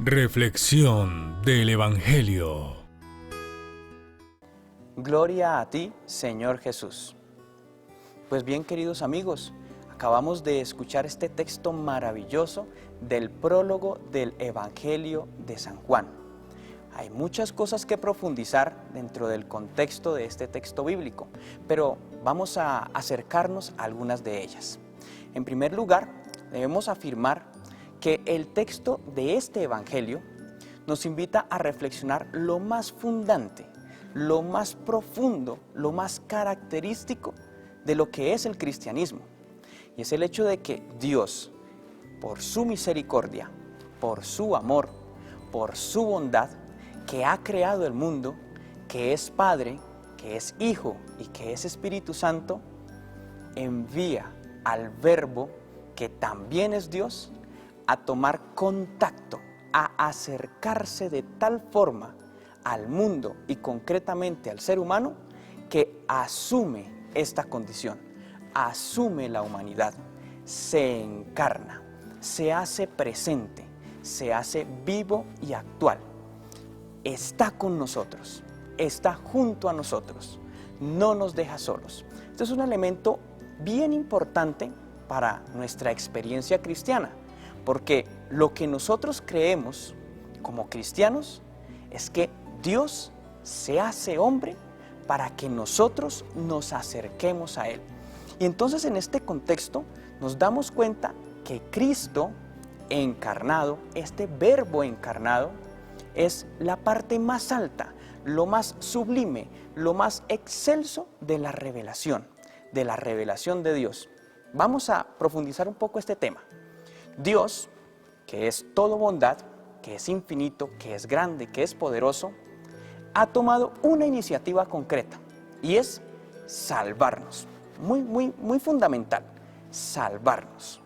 Reflexión del Evangelio. Gloria a ti, Señor Jesús. Pues bien, queridos amigos, acabamos de escuchar este texto maravilloso del prólogo del Evangelio de San Juan. Hay muchas cosas que profundizar dentro del contexto de este texto bíblico, pero vamos a acercarnos a algunas de ellas. En primer lugar, debemos afirmar que el texto de este Evangelio nos invita a reflexionar lo más fundante, lo más profundo, lo más característico de lo que es el cristianismo. Y es el hecho de que Dios, por su misericordia, por su amor, por su bondad, que ha creado el mundo, que es Padre, que es Hijo y que es Espíritu Santo, envía al Verbo, que también es Dios, a tomar contacto, a acercarse de tal forma al mundo y concretamente al ser humano que asume esta condición, asume la humanidad, se encarna, se hace presente, se hace vivo y actual. Está con nosotros, está junto a nosotros, no nos deja solos. Este es un elemento bien importante para nuestra experiencia cristiana, porque lo que nosotros creemos como cristianos es que Dios se hace hombre para que nosotros nos acerquemos a Él. Y entonces en este contexto nos damos cuenta que Cristo encarnado, este Verbo encarnado, es la parte más alta, lo más sublime, lo más excelso de la revelación de Dios. Vamos a profundizar un poco este tema. Dios, que es todo bondad, que es infinito, que es grande, que es poderoso, ha tomado una iniciativa concreta y es salvarnos. Muy fundamental, salvarnos.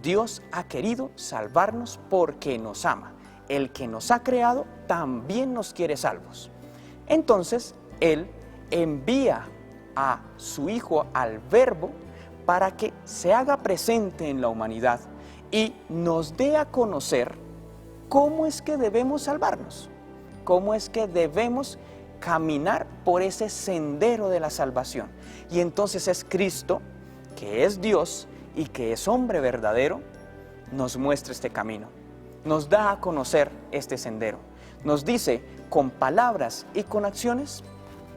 Dios ha querido salvarnos porque nos ama. El que nos ha creado también nos quiere salvos. Entonces, Él envía a su Hijo, al Verbo, para que se haga presente en la humanidad y nos dé a conocer cómo es que debemos salvarnos, cómo es que debemos caminar por ese sendero de la salvación. Y entonces es Cristo, que es Dios y que es hombre verdadero, nos muestra este camino, nos da a conocer este sendero, nos dice con palabras y con acciones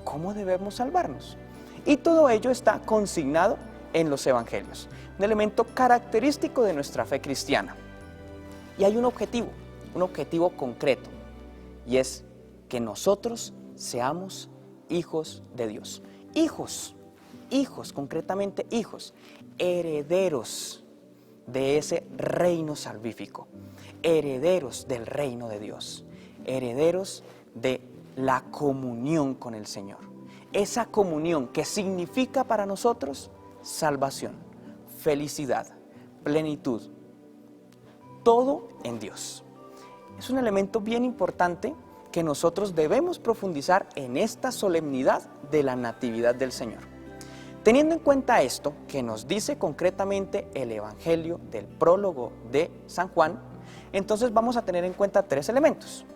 cómo debemos salvarnos. Y todo ello está consignado en los evangelios, un elemento característico de nuestra fe cristiana. Y hay un objetivo concreto, y es que nosotros seamos hijos de Dios. Hijos, concretamente hijos, herederos de ese reino salvífico, herederos del reino de Dios, herederos de la comunión con el Señor. Esa comunión que significa para nosotros salvación, felicidad, plenitud, todo en Dios. Es un elemento bien importante que nosotros debemos profundizar en esta solemnidad de la Natividad del Señor. Teniendo en cuenta esto que nos dice concretamente el Evangelio del prólogo de San Juan, entonces vamos a tener en cuenta tres elementos.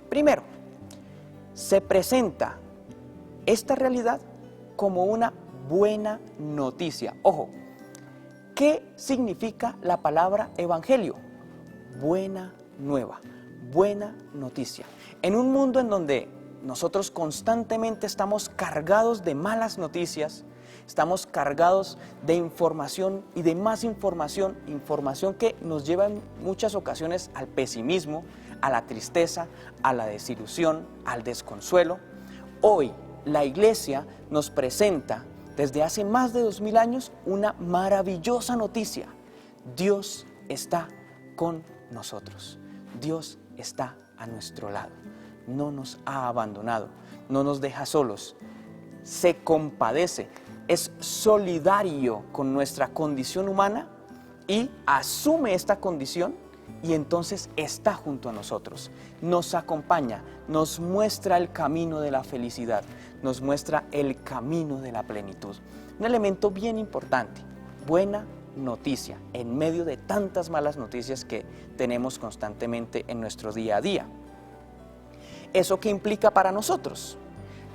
Primero, se presenta esta realidad como una buena noticia. Ojo, ¿qué significa la palabra evangelio? Buena nueva, buena noticia. En un mundo en donde nosotros constantemente estamos cargados de malas noticias, estamos cargados de información y de más información que nos lleva en muchas ocasiones al pesimismo, a la tristeza, a la desilusión, al desconsuelo. Hoy la Iglesia nos presenta desde hace más de 2000 años una maravillosa noticia. Dios está con nosotros. Dios está a nuestro lado. No nos ha abandonado, no nos deja solos. Se compadece, es solidario con nuestra condición humana y asume esta condición y entonces está junto a nosotros. Nos acompaña, nos muestra el camino de la felicidad, nos muestra el camino de la plenitud. Un elemento bien importante, buena noticia en medio de tantas malas noticias que tenemos constantemente en nuestro día a día. ¿Eso qué implica para nosotros?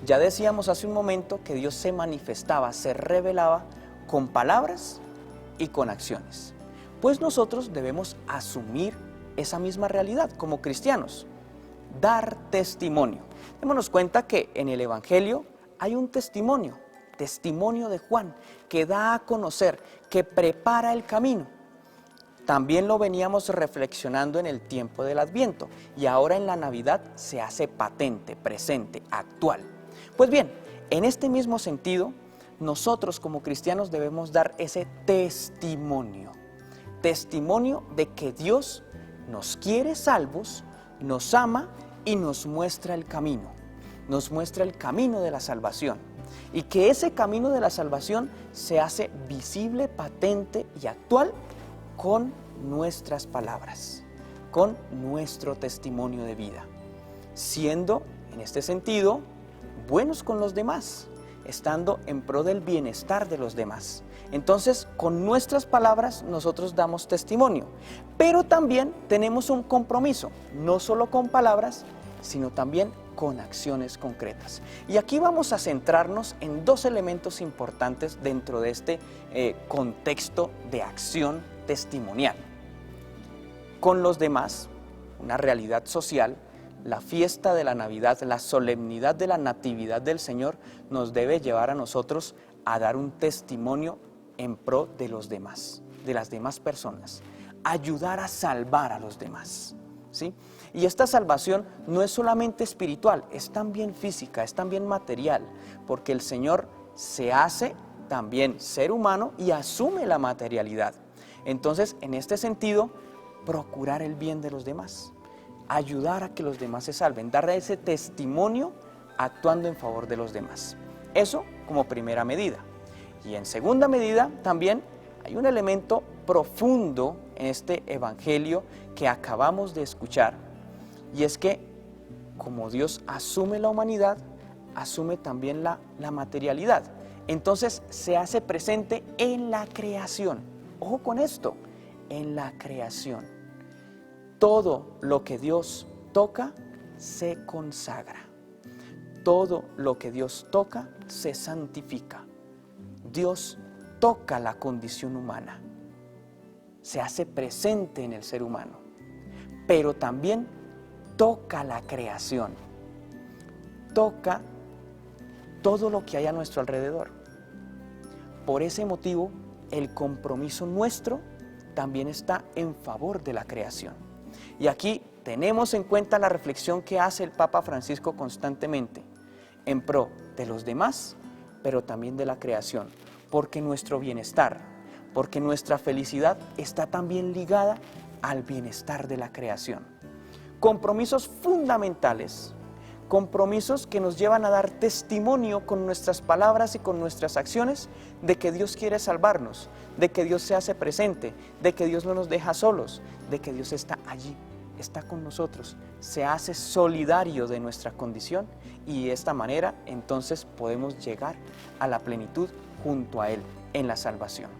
Ya decíamos hace un momento que Dios se manifestaba, se revelaba con palabras y con acciones. Pues nosotros debemos asumir esa misma realidad como cristianos, dar testimonio. Démonos cuenta que en el Evangelio hay un testimonio de Juan, que da a conocer, que prepara el camino. También lo veníamos reflexionando en el tiempo del Adviento y ahora en la Navidad se hace patente, presente, actual. Pues bien, en este mismo sentido, nosotros como cristianos debemos dar ese testimonio de que Dios nos quiere salvos, nos ama y nos muestra el camino de la salvación, y que ese camino de la salvación se hace visible, patente y actual con nuestras palabras, con nuestro testimonio de vida, siendo, en este sentido, buenos con los demás, estando en pro del bienestar de los demás. Entonces, con nuestras palabras nosotros damos testimonio, pero también tenemos un compromiso, no solo con palabras, sino también con acciones concretas. Y aquí vamos a centrarnos en dos elementos importantes dentro de este contexto de acción testimonial. Con los demás, una realidad social, la fiesta de la Navidad, la solemnidad de la Natividad del Señor nos debe llevar a nosotros a dar un testimonio en pro de los demás, de las demás personas, ayudar a salvar a los demás, ¿sí? Y esta salvación no es solamente espiritual, es también física, es también material, porque el Señor se hace también ser humano y asume la materialidad. Entonces, en este sentido, procurar el bien de los demás, ayudar a que los demás se salven, dar ese testimonio actuando en favor de los demás. Eso como primera medida. Y en segunda medida también hay un elemento profundo en este evangelio que acabamos de escuchar, y es que como Dios asume la humanidad, asume también la materialidad. Entonces se hace presente en la creación. Ojo con esto, en la creación. Todo lo que Dios toca se consagra. Todo lo que Dios toca se santifica. Dios toca la condición humana, se hace presente en el ser humano, pero también toca la creación, toca todo lo que hay a nuestro alrededor. Por ese motivo, el compromiso nuestro también está en favor de la creación. Y aquí tenemos en cuenta la reflexión que hace el Papa Francisco constantemente, en pro de los demás, pero también de la creación, porque nuestro bienestar, porque nuestra felicidad está también ligada al bienestar de la creación. Compromisos fundamentales, compromisos que nos llevan a dar testimonio con nuestras palabras y con nuestras acciones de que Dios quiere salvarnos, de que Dios se hace presente, de que Dios no nos deja solos, de que Dios está allí, está con nosotros, se hace solidario de nuestra condición, y de esta manera entonces podemos llegar a la plenitud junto a Él en la salvación.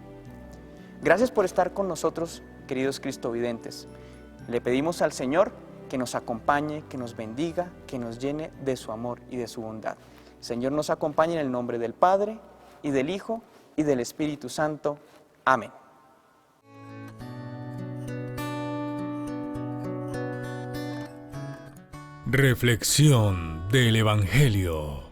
Gracias por estar con nosotros, queridos cristovidentes. Le pedimos al Señor que nos acompañe, que nos bendiga, que nos llene de su amor y de su bondad. El Señor nos acompañe en el nombre del Padre, y del Hijo, y del Espíritu Santo. Amén. Reflexión del Evangelio.